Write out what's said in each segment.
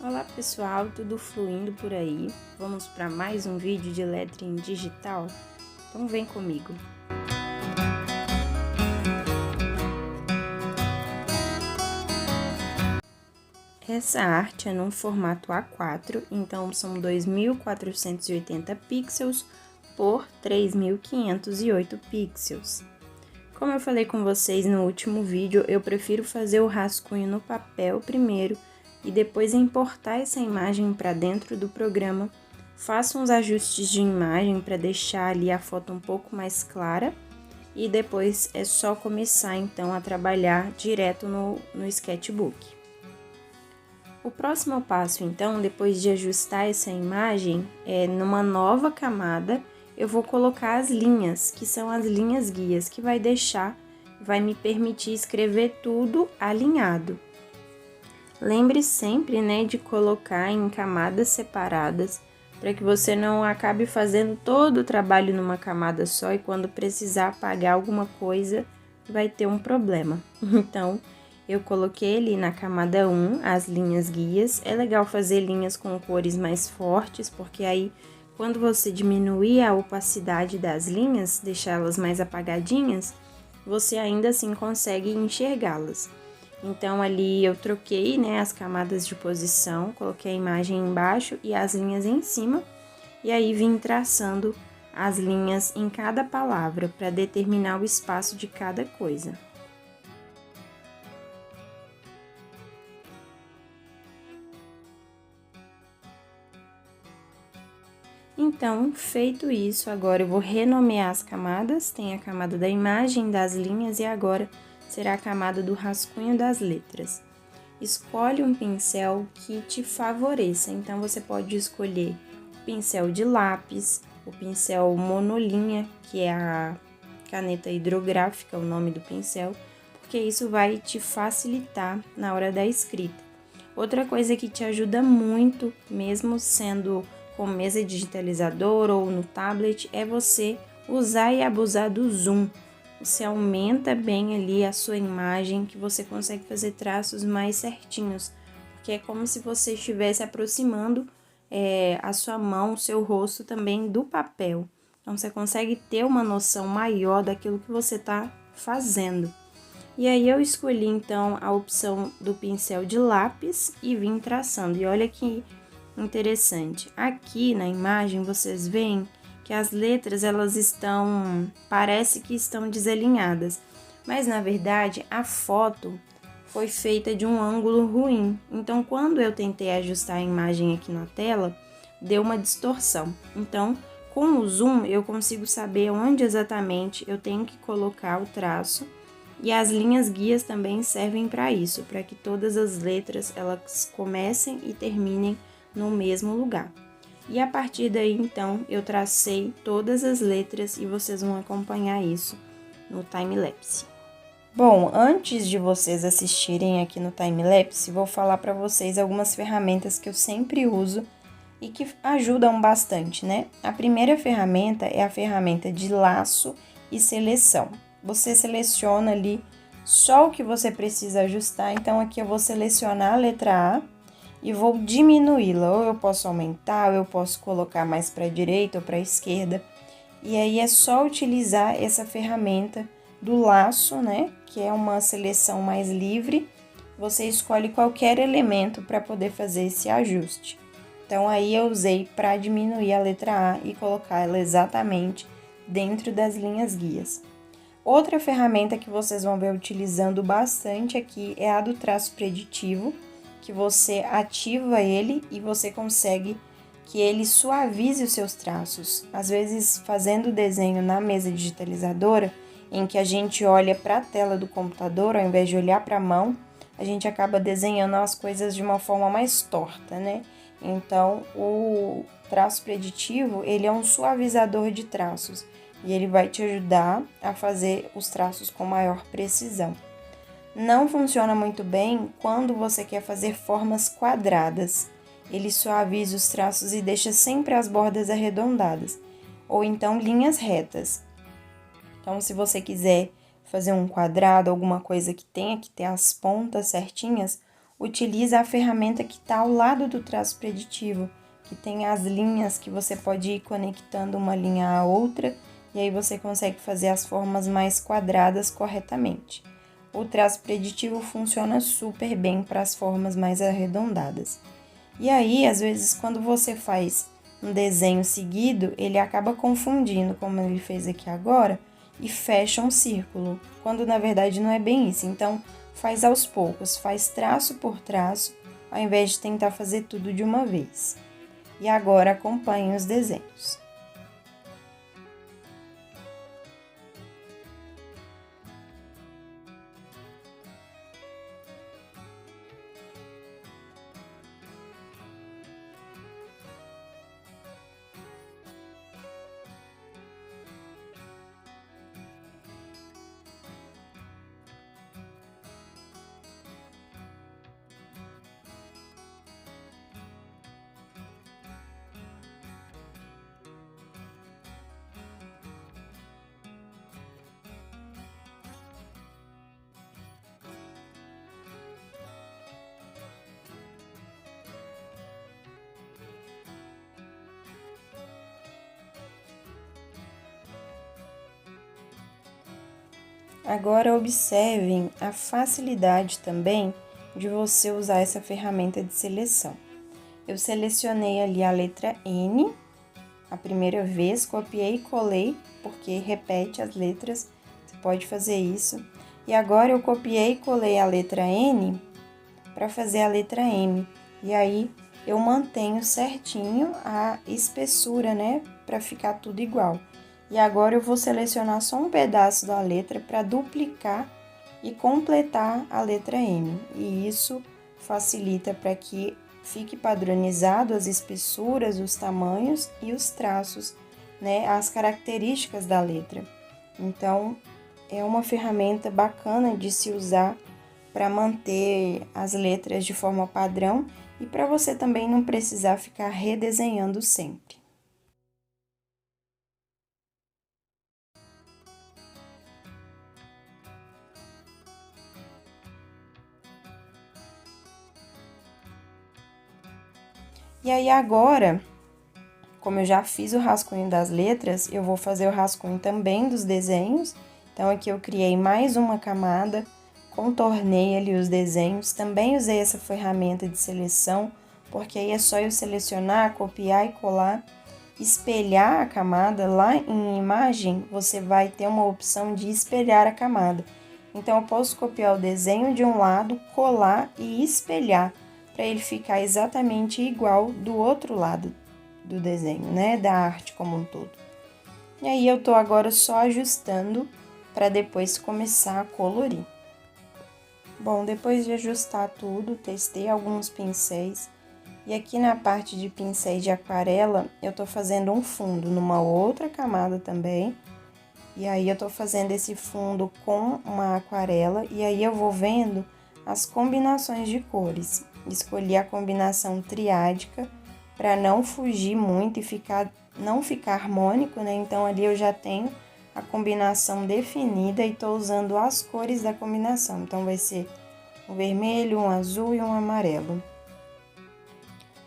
Olá pessoal, tudo fluindo por aí? Vamos para mais um vídeo de lettering digital? Então vem comigo! Essa arte é num formato A4, então são 2.480 pixels por 3.508 pixels. Como eu falei com vocês no último vídeo, eu prefiro fazer o rascunho no papel primeiro e depois importar essa imagem para dentro do programa. Faço uns ajustes de imagem para deixar ali a foto um pouco mais clara e depois é só começar então a trabalhar direto no sketchbook. O próximo passo então, depois de ajustar essa imagem, é numa nova camada, eu vou colocar as linhas, que são as linhas guias, que vai me permitir escrever tudo alinhado. Lembre sempre, né, de colocar em camadas separadas, para que você não acabe fazendo todo o trabalho numa camada só e quando precisar apagar alguma coisa, vai ter um problema. Então, eu coloquei ali na camada 1 as linhas guias. É legal fazer linhas com cores mais fortes, porque aí quando você diminuir a opacidade das linhas, deixá-las mais apagadinhas, você ainda assim consegue enxergá-las. Então, ali eu troquei, né, as camadas de posição, coloquei a imagem embaixo e as linhas em cima, e aí vim traçando as linhas em cada palavra para determinar o espaço de cada coisa. Então, feito isso, agora eu vou renomear as camadas. Tem a camada da imagem, das linhas e agora será a camada do rascunho das letras. Escolhe um pincel que te favoreça, então você pode escolher o pincel de lápis, o pincel monolinha, que é a caneta hidrográfica, o nome do pincel, porque isso vai te facilitar na hora da escrita. Outra coisa que te ajuda muito, mesmo sendo com mesa digitalizadora ou no tablet, é você usar e abusar do zoom. Você aumenta bem ali a sua imagem, que você consegue fazer traços mais certinhos, porque é como se você estivesse aproximando a sua mão, o seu rosto também do papel. Então, você consegue ter uma noção maior daquilo que você está fazendo. E aí, eu escolhi, então, a opção do pincel de lápis e vim traçando. E olha que interessante. Aqui na imagem, vocês veem que as letras, parece que estão desalinhadas. Mas, na verdade, a foto foi feita de um ângulo ruim. Então, quando eu tentei ajustar a imagem aqui na tela, deu uma distorção. Então, com o zoom, eu consigo saber onde exatamente eu tenho que colocar o traço. E as linhas guias também servem para isso, para que todas as letras elas comecem e terminem no mesmo lugar. E a partir daí, então, eu tracei todas as letras e vocês vão acompanhar isso no time-lapse. Bom, antes de vocês assistirem aqui no time-lapse, vou falar para vocês algumas ferramentas que eu sempre uso e que ajudam bastante, né? A primeira ferramenta é a ferramenta de laço e seleção. Você seleciona ali só o que você precisa ajustar, então aqui eu vou selecionar a letra A e vou diminuí-la, ou eu posso aumentar, ou eu posso colocar mais para a direita ou para a esquerda. E aí é só utilizar essa ferramenta do laço, né, que é uma seleção mais livre. Você escolhe qualquer elemento para poder fazer esse ajuste. Então, aí eu usei para diminuir a letra A e colocar ela exatamente dentro das linhas guias. Outra ferramenta que vocês vão ver utilizando bastante aqui é a do traço preditivo, que você ativa ele e você consegue que ele suavize os seus traços. Às vezes, fazendo o desenho na mesa digitalizadora, em que a gente olha para a tela do computador, ao invés de olhar para a mão, a gente acaba desenhando as coisas de uma forma mais torta, né? Então, o traço preditivo, ele é um suavizador de traços e ele vai te ajudar a fazer os traços com maior precisão. Não funciona muito bem quando você quer fazer formas quadradas. Ele suaviza os traços e deixa sempre as bordas arredondadas, ou então linhas retas. Então, se você quiser fazer um quadrado, alguma coisa que tenha que ter as pontas certinhas, utiliza a ferramenta que está ao lado do traço preditivo, que tem as linhas que você pode ir conectando uma linha à outra, e aí você consegue fazer as formas mais quadradas corretamente. O traço preditivo funciona super bem para as formas mais arredondadas. E aí, às vezes, quando você faz um desenho seguido, ele acaba confundindo, como ele fez aqui agora, e fecha um círculo, quando na verdade não é bem isso. Então, faz aos poucos, faz traço por traço, ao invés de tentar fazer tudo de uma vez. E agora acompanhe os desenhos. Agora observem a facilidade também de você usar essa ferramenta de seleção. Eu selecionei ali a letra N, a primeira vez, copiei e colei, porque repete as letras, você pode fazer isso. E agora eu copiei e colei a letra N para fazer a letra M. E aí eu mantenho certinho a espessura, né, para ficar tudo igual. E agora eu vou selecionar só um pedaço da letra para duplicar e completar a letra M. E isso facilita para que fique padronizado as espessuras, os tamanhos e os traços, né, as características da letra. Então, é uma ferramenta bacana de se usar para manter as letras de forma padrão e para você também não precisar ficar redesenhando sempre. E aí agora, como eu já fiz o rascunho das letras, eu vou fazer o rascunho também dos desenhos. Então aqui eu criei mais uma camada, contornei ali os desenhos, também usei essa ferramenta de seleção, porque aí é só eu selecionar, copiar e colar, espelhar a camada. Lá em imagem, você vai ter uma opção de espelhar a camada. Então eu posso copiar o desenho de um lado, colar e espelhar, para ele ficar exatamente igual do outro lado do desenho, né, da arte como um todo. E aí eu tô agora só ajustando para depois começar a colorir. Bom, depois de ajustar tudo, testei alguns pincéis e aqui na parte de pincéis de aquarela eu tô fazendo um fundo numa outra camada também. E aí eu tô fazendo esse fundo com uma aquarela e aí eu vou vendo as combinações de cores. Escolhi a combinação triádica para não fugir muito e não ficar harmônico, né? Então ali eu já tenho a combinação definida e tô usando as cores da combinação. Então vai ser um vermelho, um azul e um amarelo.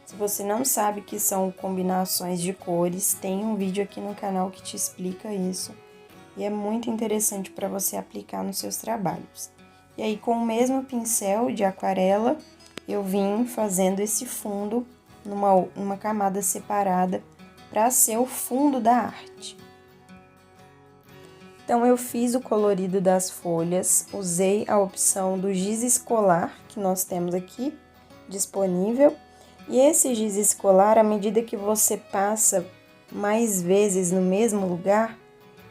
Se você não sabe que são combinações de cores, tem um vídeo aqui no canal que te explica isso. E é muito interessante para você aplicar nos seus trabalhos. E aí, com o mesmo pincel de aquarela, eu vim fazendo esse fundo numa camada separada para ser o fundo da arte. Então, eu fiz o colorido das folhas, usei a opção do giz escolar, que nós temos aqui disponível. E esse giz escolar, à medida que você passa mais vezes no mesmo lugar,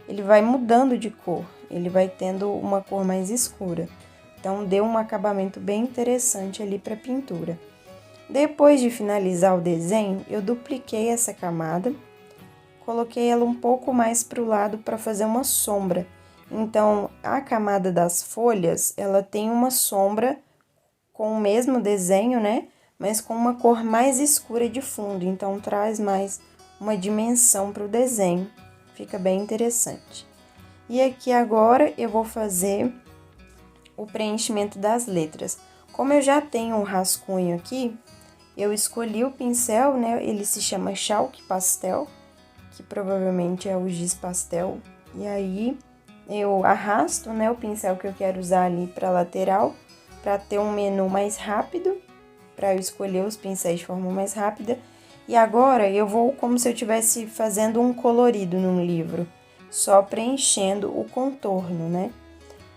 ele vai mudando de cor, ele vai tendo uma cor mais escura. Então, deu um acabamento bem interessante ali para a pintura. Depois de finalizar o desenho, eu dupliquei essa camada, coloquei ela um pouco mais para o lado para fazer uma sombra. Então, a camada das folhas, ela tem uma sombra com o mesmo desenho, né? Mas com uma cor mais escura de fundo, então traz mais uma dimensão para o desenho. Fica bem interessante. E aqui agora eu vou fazer o preenchimento das letras. Como eu já tenho um rascunho aqui, eu escolhi o pincel, né? Ele se chama Chalk Pastel, que provavelmente é o giz pastel. E aí, eu arrasto, né, o pincel que eu quero usar ali para lateral, para ter um menu mais rápido, para eu escolher os pincéis de forma mais rápida. E agora eu vou como se eu estivesse fazendo um colorido num livro, só preenchendo o contorno, né?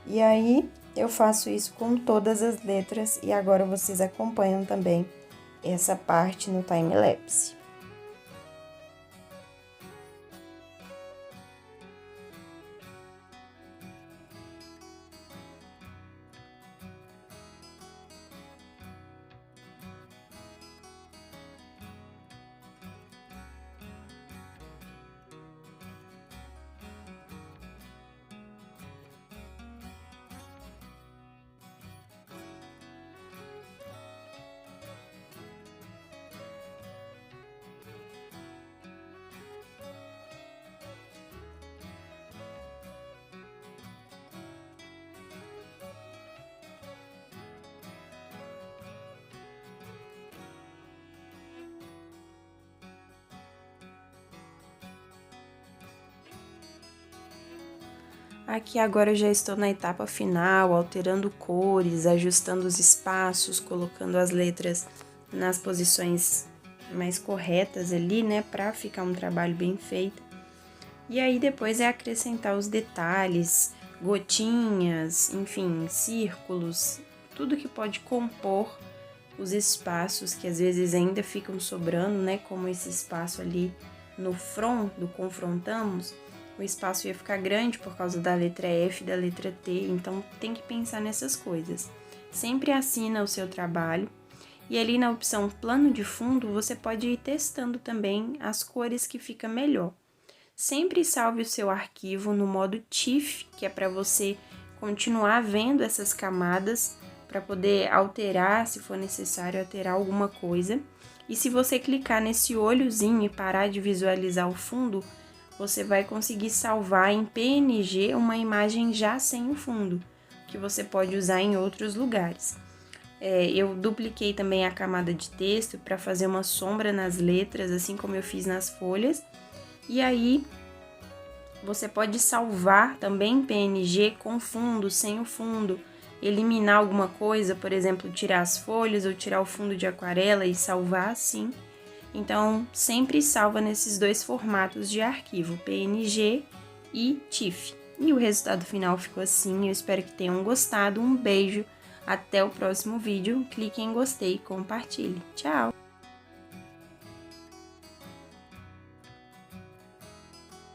E aí eu faço isso com todas as letras e agora vocês acompanham também essa parte no time-lapse. Aqui agora eu já estou na etapa final, alterando cores, ajustando os espaços, colocando as letras nas posições mais corretas ali, né, para ficar um trabalho bem feito. E aí depois é acrescentar os detalhes, gotinhas, enfim, círculos, tudo que pode compor os espaços que às vezes ainda ficam sobrando, né, como esse espaço ali no front do confrontamos. O espaço ia ficar grande por causa da letra F e da letra T, então tem que pensar nessas coisas. Sempre assina o seu trabalho e ali na opção plano de fundo você pode ir testando também as cores que fica melhor. Sempre salve o seu arquivo no modo TIFF, que é para você continuar vendo essas camadas, para poder alterar, se for necessário, alterar alguma coisa. E se você clicar nesse olhozinho e parar de visualizar o fundo, você vai conseguir salvar em PNG uma imagem já sem o fundo, que você pode usar em outros lugares. Eu dupliquei também a camada de texto para fazer uma sombra nas letras, assim como eu fiz nas folhas. E aí, você pode salvar também em PNG com fundo, sem o fundo, eliminar alguma coisa, por exemplo, tirar as folhas ou tirar o fundo de aquarela e salvar assim. Então, sempre salva nesses dois formatos de arquivo, PNG e TIFF. E o resultado final ficou assim, eu espero que tenham gostado. Um beijo, até o próximo vídeo, clique em gostei e compartilhe. Tchau!